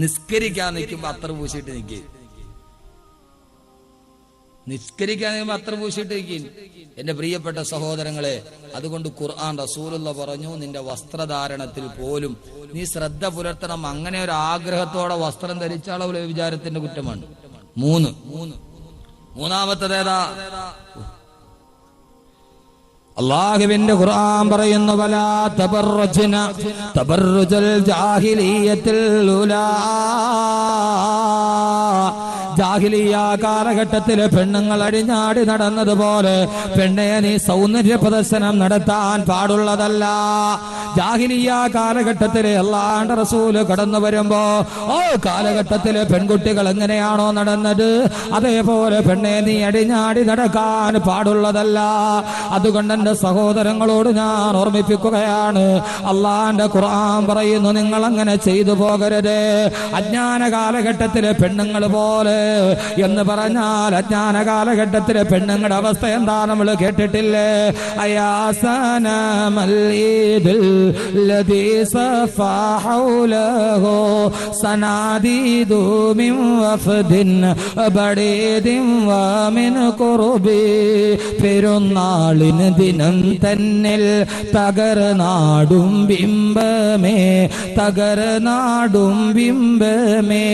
നിസ്കരിക്കാൻ നിൽക്കുമ്പോ അത്തർ പൂശിയിട്ട് നിൽക്കുക. നിസ്കരിക്കാൻ നിൽക്കുമ്പോ അത്തർ പൂശിയിട്ട് നിൽക്കും. എന്റെ പ്രിയപ്പെട്ട സഹോദരങ്ങളെ, അതുകൊണ്ട് ഖുർആൻ റസൂലുള്ള പറഞ്ഞു, നിന്റെ വസ്ത്രധാരണത്തിൽ പോലും നീ ശ്രദ്ധ പുലർത്തണം. അങ്ങനെ ഒരു ആഗ്രഹത്തോടെ വസ്ത്രം ധരിച്ചാലുള്ള വിചാരത്തിന്റെ കുറ്റമാണ്. മൂന്നാമത്തേതാ? അല്ലാഹുവിന്റെ ഖുർആൻ പറയുന്നു, വലാ തബറജ്ന തബറുജൽ ജാഹിലിയ്യത്തിൽ ഉലാ. ജാഹിലിയ്യ കാലഘട്ടത്തിലെ പെണ്ണുങ്ങൾ അടിഞ്ഞാടി നടന്നതുപോലെ പെണ്ണെ നീ സൗന്ദര്യ പ്രദർശനം നടത്താൻ പാടുള്ളതല്ല. ജാഹിലിയ്യ കാലഘട്ടത്തിലെ അല്ലാഹുവിന്റെ റസൂല് കടന്നു വരുമ്പോ കാലഘട്ടത്തിലെ പെൺകുട്ടികൾ എങ്ങനെയാണോ നടന്നത്, അതേപോലെ പെണ്ണെ നീ അടിഞ്ഞാടി നടക്കാൻ പാടുള്ളതല്ല. അതുകൊണ്ട് എന്റെ സഹോദരങ്ങളോട് ഞാൻ ഓർമ്മിപ്പിക്കുകയാണ്, അല്ലാഹുവിന്റെ ഖുർആൻ പറയുന്നു, നിങ്ങൾ അങ്ങനെ ചെയ്തു പോകരുത്. അജ്ഞാന കാലഘട്ടത്തിലെ പെണ്ണുങ്ങൾ പോലെ എന്ന് പറഞ്ഞാൽ അജ്ഞാന കാലഘട്ടത്തിലെ പെണ്ണുങ്ങളുടെ അവസ്ഥ എന്താ നമ്മൾ കേട്ടിട്ടില്ലേ? പെരുന്നാളിന് ദിനം തന്നിൽ തകർനാടും ബിംബമേ, തകർനാടും ബിംബമേ.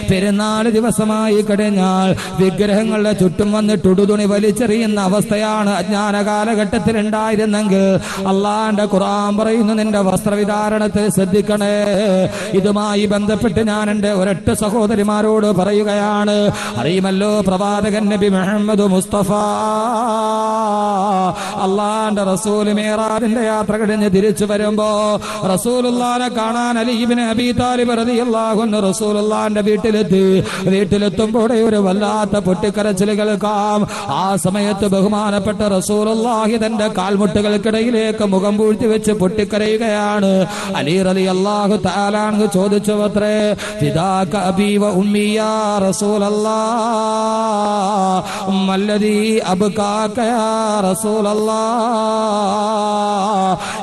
പെരുന്നാൾ ദിവസമായി കഴിഞ്ഞാൽ വിഗ്രഹങ്ങളുടെ ചുറ്റും വന്നിട്ട് ഉടുതുണി വലിച്ചെറിയുന്ന അവസ്ഥയാണ് അജ്ഞാന കാലഘട്ടത്തിൽ ഉണ്ടായിരുന്നെങ്കിൽ അല്ലാഹുവിന്റെ ഖുർആൻ പറയുന്നു, നിന്റെ വസ്ത്രവിധാരണത്തെ ശ്രദ്ധിക്കണേ. ഇതുമായി ബന്ധപ്പെട്ട് ഞാൻ എന്റെ ഒരൊറ്റ സഹോദരിമാരോട് പറയുകയാണ്. അറിയുമല്ലോ, പ്രവാചകൻ നബി മുഹമ്മദ് മുസ്തഫ അല്ലാഹുവിന്റെ റസൂൽ മിഅ്റാജിന്റെ യാത്ര കഴിഞ്ഞ് തിരിച്ചു വരുമ്പോ റസൂലുള്ളാഹിനെ കാണാൻ അലി ഇബ്നു അബീ താലിബ് റളിയല്ലാഹു അൻഹു റസൂലുള്ളാഹിന്റെ വീട്ടിലെത്തുമ്പോൾ ഒരു വല്ലാത്ത പൊട്ടിക്കരച്ചിൽ കേൾക്കാം. ആ സമയത്ത് ബഹുമാനപ്പെട്ട റസൂലുള്ളാഹി തന്റെ കാൽമുട്ടുകൾക്കിടയിലേക്ക് മുഖം പൂഴ്ത്തി വെച്ച് പൊട്ടിക്കരയുകയാണ്. അലി റളിയല്ലാഹു തആല അൻഹു ചോദിച്ചു, അത്രേ ഫിദാക അബീ വ ഉമ്മി യാ റസൂലല്ലാഹ് മല്ലദീ അബ്കാക യാ റസൂലല്ലാഹ്.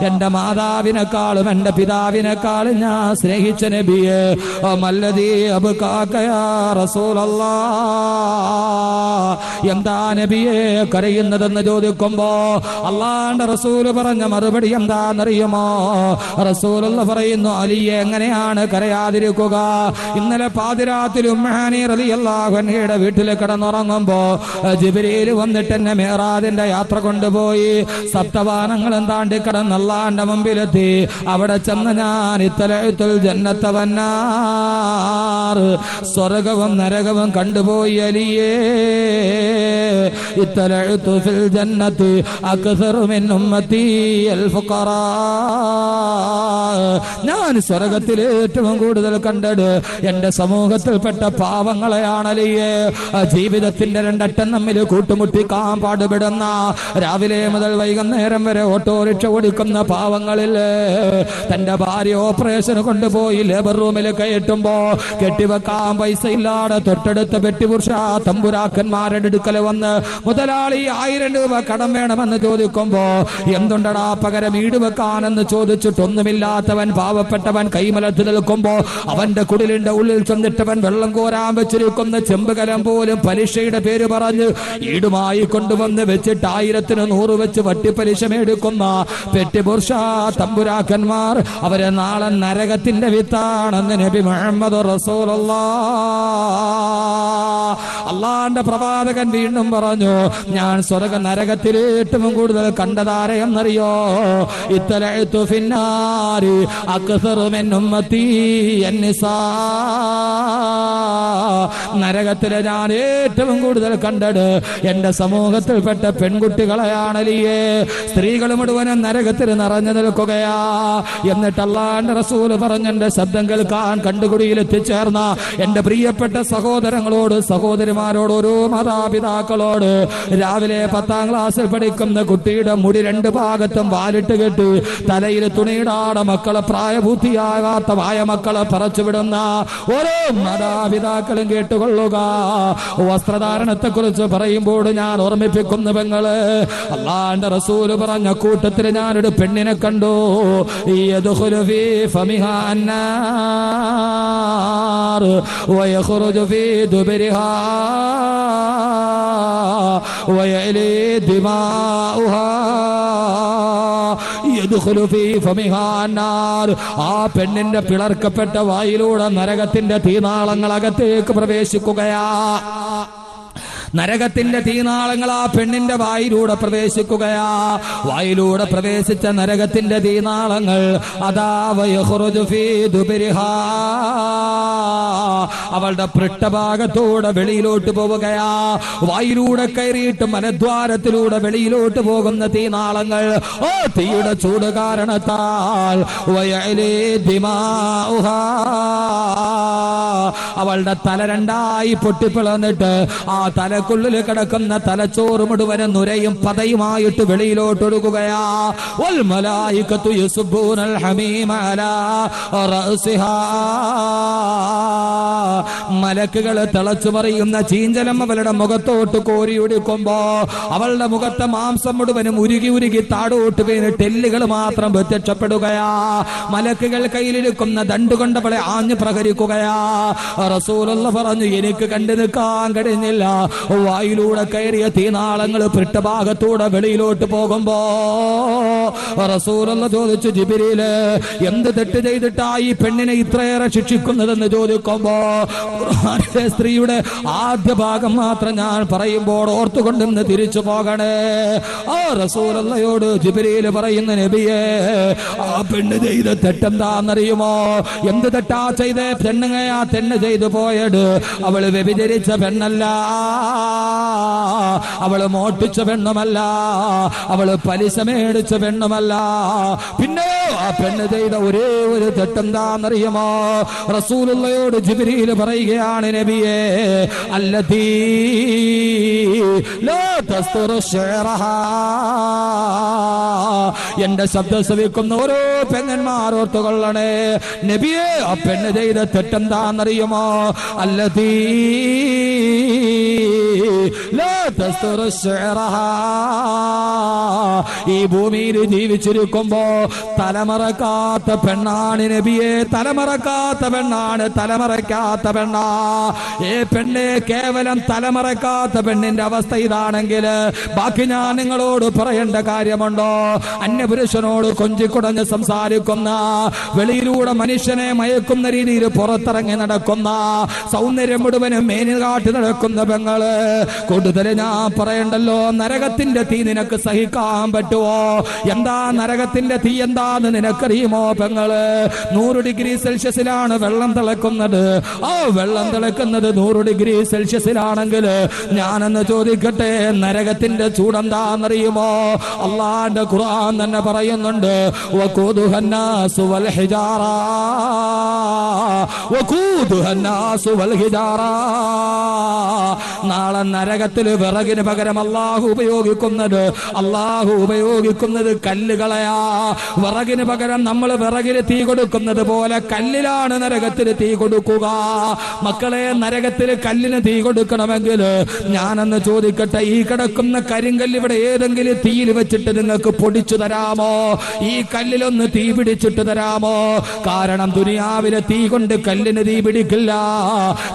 എന്റെ മാതാവിനെക്കാളും എന്റെ പിതാവിനെക്കാളും ഞാൻ സ്നേഹിച്ച നബിയെ, മല്ലദീ അബ്കാക യാ റസൂലല്ലാഹ്, എന്താ നബിയെ കരയുന്നതെന്ന് ചോദിക്കുമ്പോ അല്ലാഹുവിന്റെ റസൂൽ പറഞ്ഞ മറുപടി എന്താണെന്നറിയുമോ? റസൂലുള്ള പറയുന്നു, അലിയെ എങ്ങനെയാണ് കരയാതിരിക്കുക? ഇന്നലെ പാതിരാത്രി ഉമ്മഹാനി റളിയല്ലാഹു അൻഹയുടെ വീട്ടിൽ കിടന്നുറങ്ങുമ്പോ ജിബ്രീൽ വന്നിട്ട് എന്നെ മിഅ്റാജിന്റെ യാത്ര കൊണ്ടുപോയി സപ്തവാനങ്ങളും താണ്ടി കിടന്ന് അല്ലാഹുവിന്റെ മുമ്പിലെത്തി. അവിടെ ചെന്ന് ഞാൻ ഇത്തലഅത്തുൽ ജന്നത വന്നാർ, സ്വർഗവും നരകവും കണ്ടുപോയി അലിയേ. ഇത്തലഅതു ഫിൽ ജന്നതി അക്സറു മിൻ ഉമ്മതി അൽ ഫുഖറാ. ഞാൻ സ്വർഗത്തിൽ ഏറ്റവും കൂടുതൽ കണ്ടത് എന്റെ സമൂഹത്തിൽപ്പെട്ട പാവങ്ങളെയാണ് അലിയേ. ജീവിതത്തിന്റെ രണ്ടറ്റം തമ്മിൽ കൂട്ടുമുട്ടിക്കാൻ പാടുപെടുന്ന, രാവിലെ മുതൽ വൈകുന്നേരം വരെ ഓട്ടോറിക്ഷ ഓടിക്കുന്ന പാവങ്ങളില്ലേ. തന്റെ ഭാര്യ ഓപ്പറേഷന് കൊണ്ടുപോയി ലേബർ റൂമിൽ കയറ്റുമ്പോ കെട്ടിവെക്കാൻ പൈസ ഇല്ലാതെ തൊട്ടടുത്ത വെട്ടിപുരുഷ തമ്പുരാക്കന്മാരുടെ അടുക്കൽ വന്ന് മുതലാളി 1000 രൂപ കടം വേണമെന്ന് ചോദിക്കുമ്പോ എന്തുണ്ടടാ പകരം ഈട് വെക്കാനെന്ന് ചോദിച്ചിട്ടൊന്നുമില്ലാത്തവൻ പാവപ്പെട്ടവൻ കൈമലത്ത് നിൽക്കുമ്പോ അവന്റെ കുടിലിന്റെ ഉള്ളിൽ ചെന്നിട്ടവൻ വെള്ളം കോരാൻ വെച്ചിരിക്കുന്ന ചെമ്പുകലം പോലും പലിശയുടെ പേര് പറഞ്ഞ് ഈടുമായി കൊണ്ടുവന്ന് വെച്ചിട്ട് 1000-100 വെച്ച് വട്ടിപ്പലിശ മേടിക്കുന്ന പെട്ടിപുരുഷ തമ്പുരാക്കന്മാർ അവരെ നാളെ നരകത്തിന്റെ വിത്താണെന്ന് നബി മുഹമ്മദ് റസൂലുള്ളാഹ്. അല്ലാഹുവിന്റെ പ്രവാചകൻ വീണ്ടും പറഞ്ഞു, ഞാൻ സ്വർഗ നരകത്തിൽ ഏറ്റവും കൂടുതൽ കണ്ടതാരെ എന്നറിയോ? ഇത്തലഅതു ഫിന്നാരി അക്സറു മിൻ ഉമ്മതി അന്നിസാ. നരകത്തിലെ ഞാൻ ഏറ്റവും കൂടുതൽ കണ്ടത് എന്റെ സമൂഹത്തിൽപ്പെട്ട പെൺകുട്ടികളെയാണ് അലിയേ. സ്ത്രീകൾ മുഴുവനും നരകത്തിൽ നിറഞ്ഞു നിൽക്കുകയാ. എന്നിട്ട് അല്ലാഹുവിന്റെ റസൂല് പറഞ്ഞ എന്റെ ശബ്ദം കേൾക്കാൻ കണ്ടുകുടിയിൽ എത്തിച്ചേർന്ന എന്റെ പ്രിയപ്പെട്ട സഹോദരങ്ങളോട് സഹോദരിമാരോട് ഓരോ മാതാപിതാക്കളോട്, രാവിലെ 10ാം ക്ലാസ്സിൽ പഠിക്കുന്ന കുട്ടിയുടെ മുടി 2 ഭാഗത്തും വാലിട്ട് കെട്ടി തലയിൽ തുണിയിടാതെ മക്കളെ പ്രായപൂർത്തിയാകാത്ത വായ മക്കളെ പറച്ചുവിടുന്ന ഓരോ മാതാപിതാക്കളും കേട്ടുകൊള്ളുക. വസ്ത്രധാരണത്തെ കുറിച്ച് പറയുമ്പോൾ ഞാൻ ഓർമ്മിപ്പിക്കുന്നു പെങ്ങള്, അല്ലാഹുവിന്റെ റസൂല് പറഞ്ഞ കൂട്ടത്തിൽ ഞാനൊരു പെണ്ണിനെ കണ്ടു. യദ്ഖുലു ഫീ ഫമിഹാ അന്നാർ. النار ويخرج في دبرها ويعلي دماؤها يدخل في فمها النار. ആ പെണ്ണിന്റെ പിളർക്കപ്പെട്ട വായിലൂടെ നരകത്തിന്റെ തീനാളങ്ങൾ അകത്തേക്ക് പ്രവേശിക്കുകയാ. നരകത്തിന്റെ തീനാളങ്ങൾ ആ പെണ്ണിന്റെ വായിലൂടെ പ്രവേശിക്കുകയാ. വായിലൂടെ പ്രവേശിച്ച നരകത്തിന്റെ തീനാളങ്ങൾ അതാ വയഖ്റുജു ഫീ ദുബരിഹാ, അവളുടെ പൃഷ്ഠഭാഗത്തൂടെ വെളിയിലോട്ട് പോവുകയാ. വായിലൂടെ കയറിയിട്ട് മലദ്വാരത്തിലൂടെ വെളിയിലോട്ട് പോകുന്ന തീനാളങ്ങൾ ഓ തീയുടെ ചൂട് കാരണത്താൽ വയഅലി ദിമാഉഹാ, അവളുടെ തല രണ്ടായി പൊട്ടിപ്പിളന്നിട്ട് ആ തലക്കുള്ളിൽ കിടക്കുന്ന തലച്ചോറ് മുഴുവനും നുരയും പതയുമായിട്ട് വെളിയിലോട്ടൊഴുകുകയാ. വൽ മലായികത്തു യസ്ബൂനൽ ഹമീമ അലാ റഅസിഹാ, മലക്കുകൾ തിളച്ചു മറിയുന്ന ചീഞ്ചലം അവളുടെ മുഖത്തോട്ട് കോരിയൊടുക്കുമ്പോ അവളുടെ മുഖത്തെ മാംസം മുഴുവനും ഉരുകി ഉരുകി താഴോട്ട് വീണിട്ട് എല്ലുകൾ മാത്രം പ്രത്യക്ഷപ്പെടുകയാ. മലക്കുകൾ കയ്യിലിരിക്കുന്ന ദണ്ടുകൊണ്ട് അവളെ ആഞ്ഞു പ്രഹരിക്കുകയാ. റസൂലുള്ള പറഞ്ഞു, എനിക്ക് കണ്ടു നിൽക്കാൻ കഴിഞ്ഞില്ല. വായിലൂടെ കയറിയ തീനാളങ്ങൾ പൃഷ്ഠഭാഗത്തൂടെ വെളിയിലോട്ട് പോകുമ്പോ റസൂലുള്ള ചോദിച്ചു, ജിബ്രീല് എന്ത് തെറ്റ് ചെയ്തിട്ടാ ഈ പെണ്ണിനെ ഇത്രയേറെ ശിക്ഷിക്കുന്നതെന്ന് ചോദിക്കുമ്പോ സ്ത്രീയുടെ ആദ്യ ഭാഗം മാത്രം ഞാൻ പറയുമ്പോൾ ഓർത്തുകൊണ്ടിന്ന് തിരിച്ചു പോകണേ. ആ റസൂലുള്ളയോട് ജിബ്രീൽ പറയുന്ന, നബിയേ ആ പെണ്ണ് ചെയ്ത തെറ്റെന്താന്നറിയുമോ? എന്ത് തെറ്റാ ചെയ്തേ? പെണ്ണുങ്ങയാ തെന്ന് ചെയ്തു പോയത്. അവള് വ്യഭിചരിച്ച പെണ്ണല്ല, അവള് മോഷ്ടിച്ച പെണ്ണുമല്ല, അവള് പലിശ മേടിച്ച പെണ്ണുമല്ല. പിന്നെ ആ പെണ്ണ് ചെയ്ത ഒരേ ഒരു തെറ്റെന്താന്നറിയുമോ? റസൂലുള്ളയോട് ജിബ്രീൽ പറയുകയാണ്, നബിയേ അല്ലതീ ലാ തസ്തുറു ശഅറഹാ, എന്റെ ശബ്ദം ശ്രവിക്കുന്ന ഓരോ പെണ്ണന്മാരോർത്തുകൊള്ളണേ നബിയേ, ആ പെണ്ണ് ചെയ്ത തെറ്റെന്താന്നറിയുമോ? അല്ലതീ ലാ തസ്തുറു ശഅറഹാ, ഈ ഭൂമിയിൽ ജീവിച്ചിരിക്കുമ്പോ തലമറക്കാത്ത പെണ്ണാണ് നബിയെ, തലമറക്കാത്ത പെണ്ണാണ്, തലമറക്കാത്ത പെണ്ണാ. ഏ പെണ്ണെ, കേവലം തലമറക്കാത്ത പെണ്ണിന്റെ അവസ്ഥ ഇതാണെങ്കിൽ ബാക്കി ഞാൻ നിങ്ങളോട് പറയേണ്ട കാര്യമുണ്ടോ? അന്യപുരുഷനോട് കൊഞ്ചിക്കുടഞ്ഞ് സംസാരിക്കുന്ന, വെളിയിലൂടെ മനുഷ്യനെ മയക്കുന്ന രീതിയിൽ പുറത്തിറങ്ങി നടക്കുന്ന, സൗന്ദര്യം മുഴുവനും മേനുകാട്ടി നടക്കുന്ന പെങ്ങള്, കൂടുതൽ ഞാൻ പറയണ്ടല്ലോ. നരകത്തിന്റെ തീ നിനക്ക് സഹിക്കാൻ പറ്റുമോ? എന്താ നരകത്തിന്റെ തീ എന്താന്ന് നിനക്കറിയുമോ പെങ്ങള്? 100 ഡിഗ്രി സെൽഷ്യസിലാണ് വെള്ളം തിളക്കുന്നത്. ആ വെള്ളം തിളക്കുന്നത് 100 ഡിഗ്രി സെൽഷ്യസിലാണെങ്കിൽ ഞാനെന്ന് ചോദിക്കട്ടെ, നരകത്തിന്റെ ചൂടെന്താന്നറിയുമോ? അള്ളാന്റെ ഖുർആൻ തന്നെ പറയുന്നുണ്ട്, വഖൂദുഹന്നാസു വൽ ഹിജാറ, വഖൂദുഹന്നാസു വൽ ഹിജാറ. നാളെ നരകത്തിൽ വിറകിന് പകരം അള്ളാഹു ഉപയോഗിക്കുന്നത് കല്ലുകളയാ. വിറകിന് പകരം നമ്മൾ വിറകിന് തീ കൊടുക്കുന്നത് പോലെ കല്ലിലാണ് നരകത്തിന് തീ കൊടുക്കുക. മക്കളെ, നരകത്തിന് കല്ലിന് തീ കൊടുക്കണമെങ്കിൽ ഞാനെന്ന് ചോദിക്കട്ടെ, ഈ കിടക്കുന്ന കരിങ്കല്ല് ഇവിടെ ഏതെങ്കിലും തീയിൽ വെച്ചിട്ട് നിങ്ങൾക്ക് പൊടിച്ചു തരാമോ? ഈ കല്ലിലൊന്ന് തീ പിടിച്ചിട്ട് തരാമോ? കാരണം ദുനിയാവിലെ തീ കൊണ്ട് കല്ലിന് തീ പിടിക്കില്ല.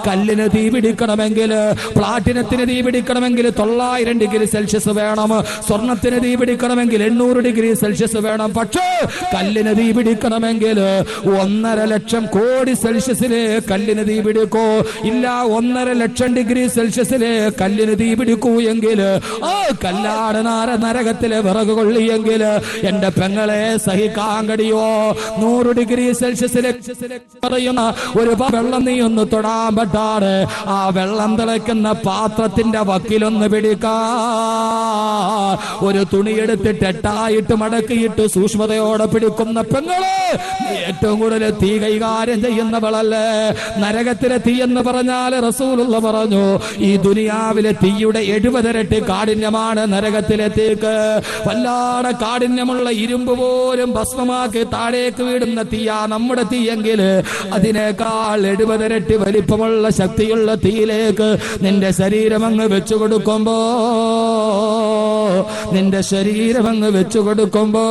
കല്ലിന് തീ പിടിക്കണമെങ്കിൽ, പ്ലാറ്റിനത്തിന് തീ പിടിക്കണമെങ്കിൽ 900 ഡിഗ്രി സെൽഷ്യസ് വേണം. സ്വർണത്തിന് തീ പിടിക്കണമെങ്കിൽ 800 ഡിഗ്രി സെൽഷ്യസ് വേണം. പക്ഷേ കല്ലിന് തീ പിടിക്കണമെങ്കിൽ 1.5 ലക്ഷം കോടി സെൽഷ്യസിലെ കല്ലിന് തീ പിടിക്കൂ. ഇല്ല, 1.5 ലക്ഷം ഡിഗ്രി സെൽഷ്യസിലെ കല്ലിന് തീ പിടിക്കൂ എങ്കിൽ ആ കല്ലാണ് നരകത്തിലെ വിറക് കൊള്ളിയെങ്കിൽ എന്റെ പെങ്ങളെ സഹിക്കാൻ കഴിയോ? 100 ഡിഗ്രി സെൽഷ്യസിലെ പറയുന്ന ഒരു വെള്ളം നീ ഒന്ന് തൊടാൻ പറ്റാറ്, ആ വെള്ളം തിളയ്ക്കുന്ന പാത്രത്തിന്റെ വക്കിലൊന്ന് പിടിക്കാ, ഒരു തുണിയെടുത്തിട്ട് 8ആയിട്ട് മടക്കിയിട്ട് സൂക്ഷ്മതയോടെ പിടിക്കുന്ന പെങ്ങളെ, ഏറ്റവും കൂടുതൽ തീ കൈകാര്യം ചെയ്യുന്നവളല്ലേ? നരകത്തിലെ തീ എന്ന് പറഞ്ഞാൽ റസൂലുള്ള പറഞ്ഞു, ഈ ദുനിയാവിലെ തീയുടെ 70 ഇരട്ടി കാഠിന്യമാണ് നരകത്തിലെ തീക്ക്. വല്ലാതെ കാഠിന്യമുള്ള ഇരുമ്പ് പോലും ഭസ്മമാക്കി താഴേക്ക് വീടുന്ന തീയാ നമ്മുടെ തീയെങ്കിൽ അതിനേക്കാൾ 70 ഇരട്ടി വലിപ്പമുള്ള ശക്തിയുള്ള തീയിലേക്ക് നിന്റെ ശരീരം അങ്ങ് വെച്ചു കൊടുക്കുമ്പോ, നിന്റെ ശരീരം അങ്ങ് വെച്ചു കൊടുക്കുമ്പോ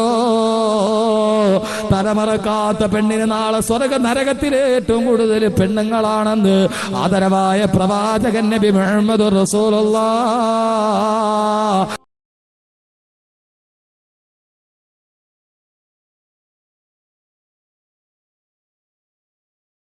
തലമറക്കാത്ത പെണ്ണിന് നാളെ സ്വർഗ നരകത്തിൽ ഏറ്റവും കൂടുതൽ പെണ്ണുങ്ങളാണെന്ന് ആദരവായ പ്രവാചകൻ നബി മുഹമ്മദ് റസൂലുള്ളാഹ്